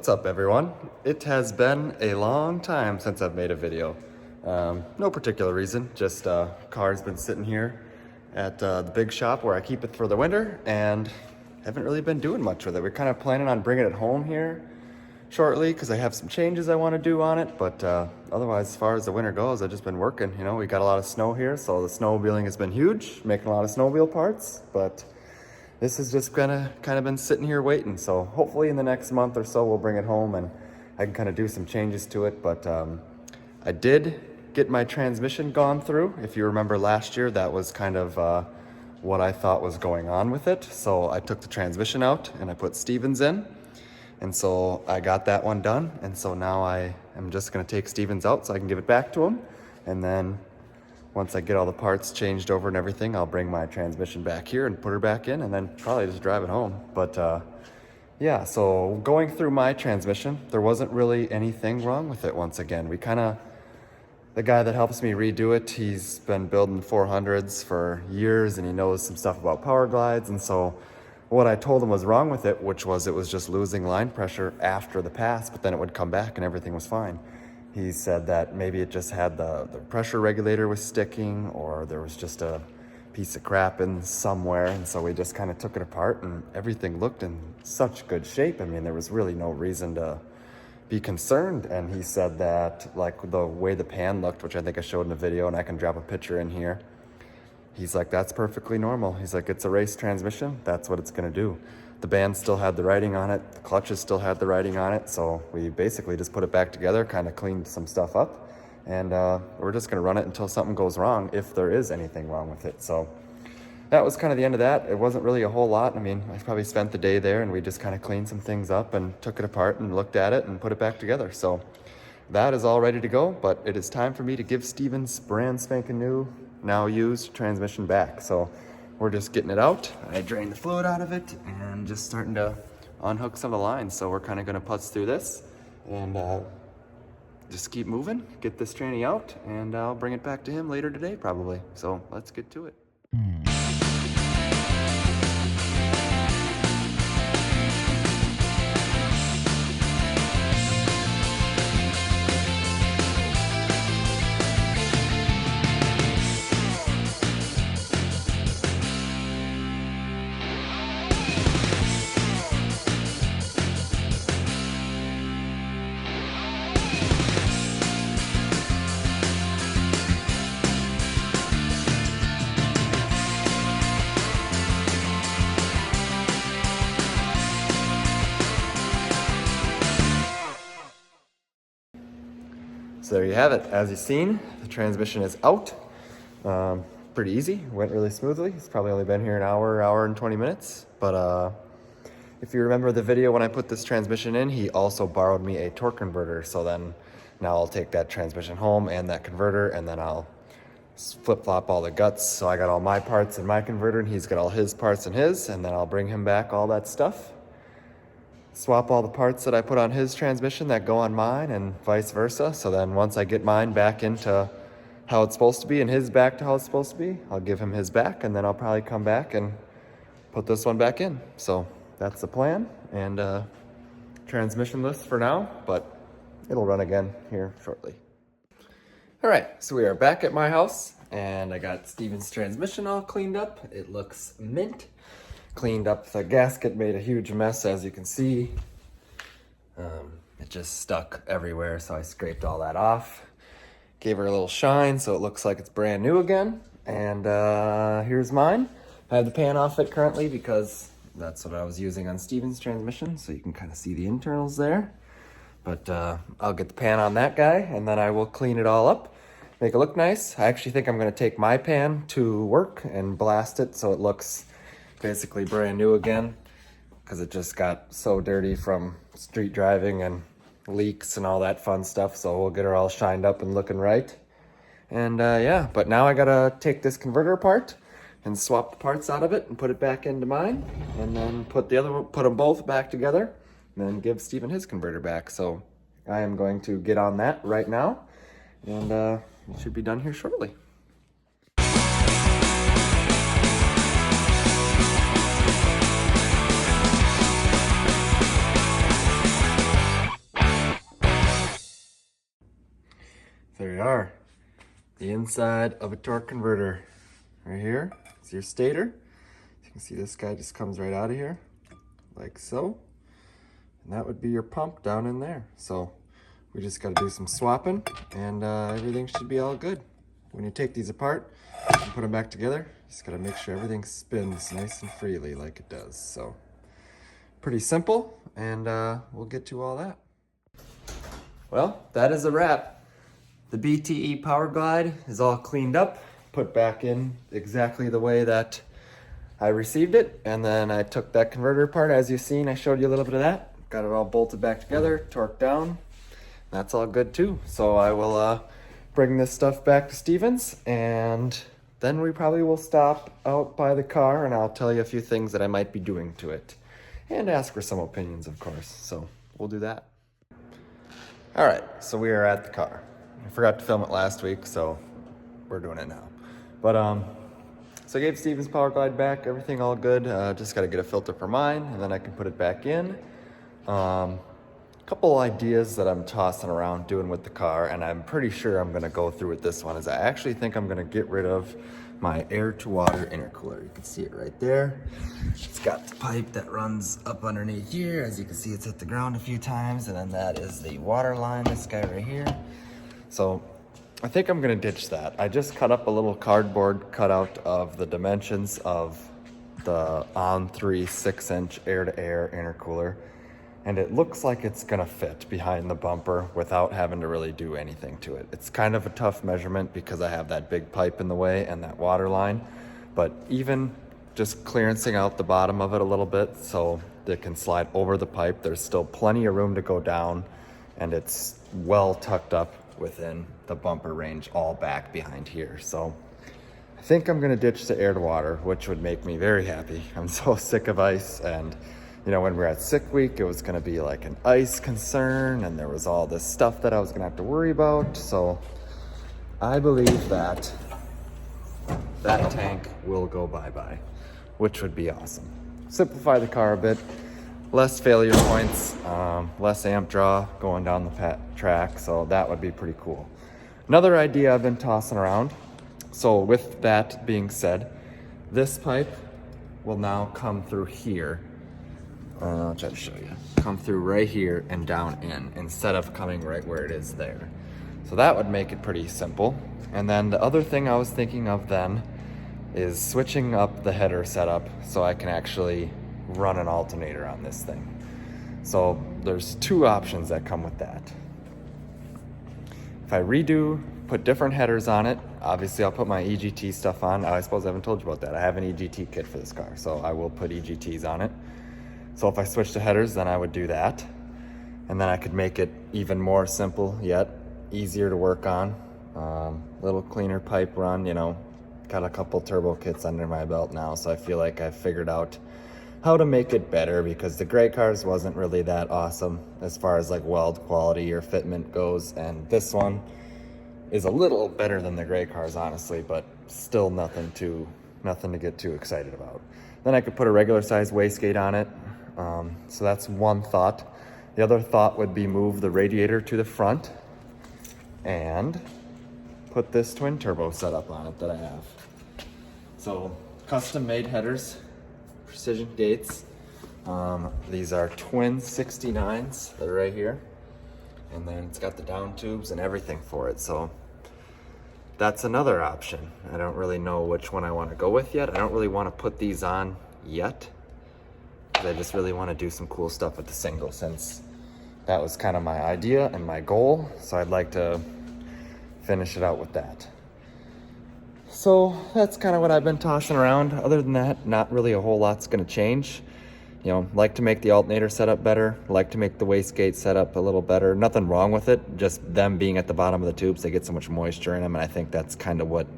What's up, everyone? It has been a long time since I've made a video. No particular reason, just car's been sitting here at the big shop where I keep it for the winter and haven't really been doing much with it. We're kind of planning on bringing it home here shortly because I have some changes I want to do on it, but otherwise, as far as the winter goes, I've just been working. You know, we got a lot of snow here, so the snowmobiling has been huge, making a lot of snowmobile parts, but this has just kind of been sitting here waiting. So hopefully in the next month or so, we'll bring it home and I can kind of do some changes to it. But I did get my transmission gone through. If you remember last year, that was kind of what I thought was going on with it. So I took the transmission out and I put Stevens in. And so I got that one done. And so now I am just gonna take Stevens out so I can give it back to him. And then once I get all the parts changed over and everything, I'll bring my transmission back here and put her back in and then probably just drive it home. But yeah, so going through my transmission, there wasn't really anything wrong with it once again. The guy that helps me redo it, he's been building 400s for years and he knows some stuff about power glides. And so what I told him was wrong with it, which was it was just losing line pressure after the pass, but then it would come back and everything was fine. He said that maybe it just had the pressure regulator was sticking or there was just a piece of crap in somewhere. And so we just kind of took it apart and everything looked in such good shape. I mean, there was really no reason to be concerned. And he said that like the way the pan looked, which I think I showed in the video and I can drop a picture in here. He's like, that's perfectly normal. He's like, it's a race transmission. That's what it's gonna do. The band still had the writing on it. The clutches still had the writing on it. So we basically just put it back together, kind of cleaned some stuff up. And we're just gonna run it until something goes wrong, if there is anything wrong with it. So that was kind of the end of that. It wasn't really a whole lot. I mean, I probably spent the day there and we just kind of cleaned some things up and took it apart and looked at it and put it back together. So that is all ready to go, but it is time for me to give Stevens brand spanking new, now used transmission back. So we're just getting it out. I drained the fluid out of it and just starting to unhook some of the lines. So we're kind of gonna putz through this and just keep moving, get this tranny out, and I'll bring it back to him later today probably. So let's get to it. So there you have it. As you've seen, the transmission is out. Pretty easy, went really smoothly. It's probably only been here an hour and 20 minutes. But if you remember the video when I put this transmission in, he also borrowed me a torque converter. So then now I'll take that transmission home and that converter and then I'll flip-flop all the guts. So I got all my parts in my converter and he's got all his parts in his, and then I'll bring him back all that stuff. Swap all the parts that I put on his transmission that go on mine and vice versa. So then once I get mine back into how it's supposed to be and his back to how it's supposed to be, I'll give him his back and then I'll probably come back and put this one back in. So that's the plan, and transmissionless for now, but it'll run again here shortly. All right, so we are back at my house and I got Stevens' transmission all cleaned up. It looks mint. Cleaned up the gasket, made a huge mess as you can see. It just stuck everywhere, so I scraped all that off. Gave her a little shine so it looks like it's brand new again. And here's mine. I have the pan off it currently because that's what I was using on Stevens' transmission, so you can kind of see the internals there. But I'll get the pan on that guy and then I will clean it all up, make it look nice. I actually think I'm gonna take my pan to work and blast it so it looks basically brand new again, because it just got so dirty from street driving and leaks and all that fun stuff. So we'll get her all shined up and looking right. And yeah, but now I gotta take this converter apart and swap the parts out of it and put it back into mine, and then put them both back together, and then give Steven his converter back. So I am going to get on that right now, and it should be done here shortly. there you are. The inside of a torque converter. Right here is your stator. You can see this guy just comes right out of here, like so. And that would be your pump down in there. So we just got to do some swapping, and everything should be all good. When you take these apart and put them back together, just got to make sure everything spins nice and freely like it does. So pretty simple, and we'll get to all that. Well, that is a wrap. The BTE Power Glide is all cleaned up, put back in exactly the way that I received it, and then I took that converter apart. As you've seen, I showed you a little bit of that. Got it all bolted back together, torqued down. That's all good too. So I will bring this stuff back to Stevens, and then we probably will stop out by the car, and I'll tell you a few things that I might be doing to it, and ask for some opinions, of course. So we'll do that. All right, so we are at the car. I forgot to film it last week, so we're doing it now. But so I gave Stevens Power Glide back, everything all good. Just got to get a filter for mine, and then I can put it back in. Couple ideas that I'm tossing around doing with the car, and I'm pretty sure I'm going to go through with this one, is I actually think I'm going to get rid of my air-to-water intercooler. You can see it right there. It's got the pipe that runs up underneath here. As you can see, it's hit the ground a few times, and then that is the water line, this guy right here. So I think I'm going to ditch that. I just cut up a little cardboard cutout of the dimensions of the On3 6-inch air-to-air intercooler, and it looks like it's gonna fit behind the bumper without having to really do anything to it. It's kind of a tough measurement because I have that big pipe in the way and that water line, but even just clearancing out the bottom of it a little bit so it can slide over the pipe, there's still plenty of room to go down, and it's well tucked up within the bumper range, all back behind here. So I think I'm gonna ditch the air to water, which would make me very happy. I'm so sick of ice, and you know, when we were at sick week, it was gonna be like an ice concern, and there was all this stuff that I was gonna have to worry about. So I believe that that tank will go bye-bye, which would be awesome. Simplify the car a bit, less failure points, less amp draw going down the track, so that would be pretty cool. Another idea I've been tossing around, so with that being said, this pipe will now come through here. I'll try to show you. Come through right here and down in, instead of coming right where it is there. So that would make it pretty simple. And then the other thing I was thinking of then is switching up the header setup so I can actually run an alternator on this thing. So there's two options that come with that. If I put different headers on it, obviously I'll put my EGT stuff on. I suppose I haven't told you about that. I have an EGT kit for this car, so I will put EGTs on it. So if I switch to headers, then I would do that. And then I could make it even more simple yet, easier to work on. Little cleaner pipe run, you know, got a couple turbo kits under my belt now, so I feel like I've figured out how to make it better, because the gray cars wasn't really that awesome as far as like weld quality or fitment goes, and this one is a little better than the gray cars, honestly, but still nothing to get too excited about. Then I could put a regular size wastegate on it. So that's one thought. The other thought would be move the radiator to the front and put this twin turbo setup on it that I have. So custom made headers, precision gates. These are twin 69s. They're right here. And then it's got the down tubes and everything for it. So that's another option. I don't really know which one I want to go with yet. I don't really want to put these on yet. I just really want to do some cool stuff with the single, since that was kind of my idea and my goal. So I'd like to finish it out with that. So that's kind of what I've been tossing around. Other than that, not really a whole lot's going to change. You know, like to make the alternator setup better, like to make the wastegate setup a little better. Nothing wrong with it, just them being at the bottom of the tubes, they get so much moisture in them, and I think that's kind of what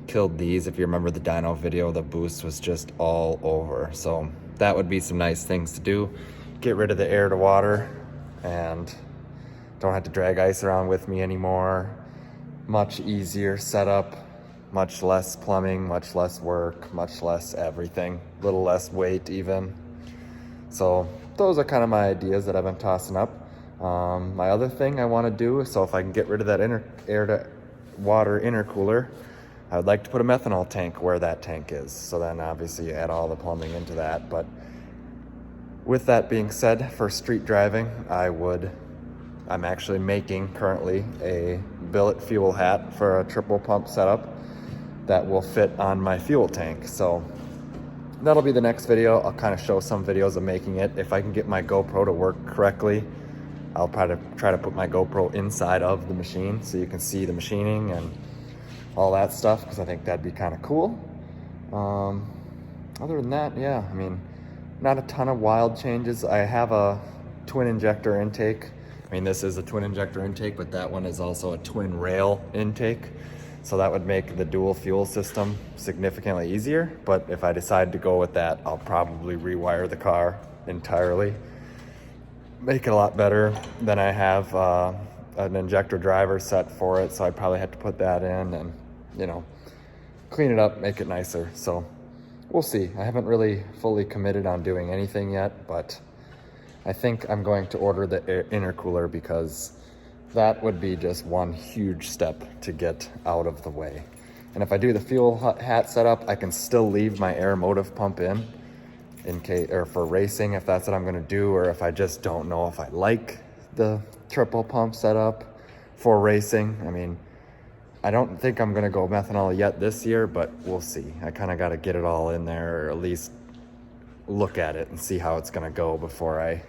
killed these. If you remember the dyno video, the boost was just all over. So that would be some nice things to do. Get rid of the air to water and don't have to drag ice around with me anymore. Much easier setup, much less plumbing, much less work, much less everything, a little less weight even. So those are kind of my ideas that I've been tossing up. My other thing I want to do, so if I can get rid of that air to water intercooler, I would like to put a methanol tank where that tank is. So then obviously you add all the plumbing into that. But with that being said, for street driving, I'm actually making currently a billet fuel hat for a triple pump setup that will fit on my fuel tank. So that'll be the next video. I'll kind of show some videos of making it. If I can get my GoPro to work correctly, I'll try to put my GoPro inside of the machine so you can see the machining and all that stuff, because I think that'd be kind of cool. Other than that, yeah, I mean, not a ton of wild changes. I have a twin injector intake. I mean, this is a twin injector intake, but that one is also a twin rail intake. So that would make the dual fuel system significantly easier. But if I decide to go with that, I'll probably rewire the car entirely. Make it a lot better. Then I have an injector driver set for it, so I'd probably have to put that in and, you know, clean it up, make it nicer. So we'll see. I haven't really fully committed on doing anything yet, but I think I'm going to order the intercooler, because that would be just one huge step to get out of the way. And if I do the fuel hat setup, I can still leave my air motive pump in case, or for racing, if that's what I'm gonna do, or if I just don't know if I like the triple pump setup for racing. I mean, I don't think I'm gonna go methanol yet this year, but we'll see. I kind of got to get it all in there, or at least look at it and see how it's gonna go before I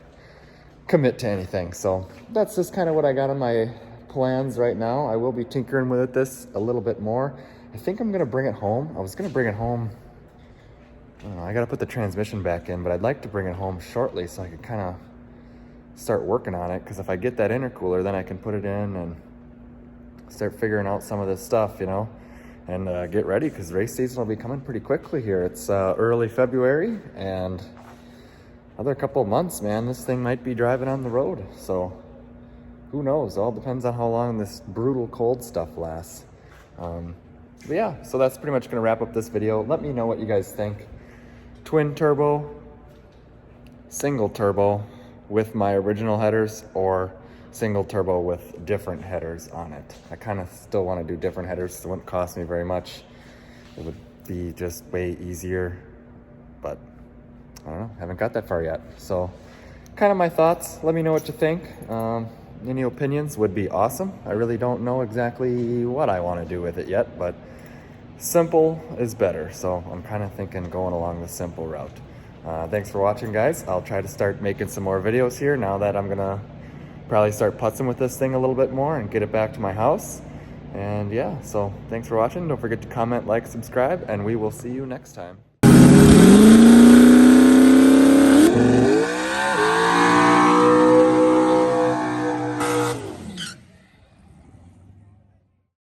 commit to anything. So that's just kind of what I got on my plans right now. I will be tinkering with this a little bit more. I think I'm gonna bring it home. I was gonna bring it home, I don't know, I gotta put the transmission back in, but I'd like to bring it home shortly so I could kind of start working on it, because if I get that intercooler, then I can put it in and start figuring out some of this stuff, you know, and get ready, because race season will be coming pretty quickly here. It's early February, and another couple of months, man, this thing might be driving on the road. So who knows? All depends on how long this brutal cold stuff lasts. But yeah, so that's pretty much gonna wrap up this video. Let me know what you guys think. Twin turbo, single turbo with my original headers, or single turbo with different headers on it. I kind of still want to do different headers, so it wouldn't cost me very much. It would be just way easier, but I don't know, haven't got that far yet. So kind of my thoughts. Let me know what you think. Any opinions would be awesome. I really don't know exactly what I want to do with it yet, but simple is better. So I'm kind of thinking going along the simple route. Thanks for watching, guys. I'll try to start making some more videos here now that I'm gonna probably start putzing with this thing a little bit more and get it back to my house. And yeah, so thanks for watching. Don't forget to comment, like, subscribe, and we will see you next time.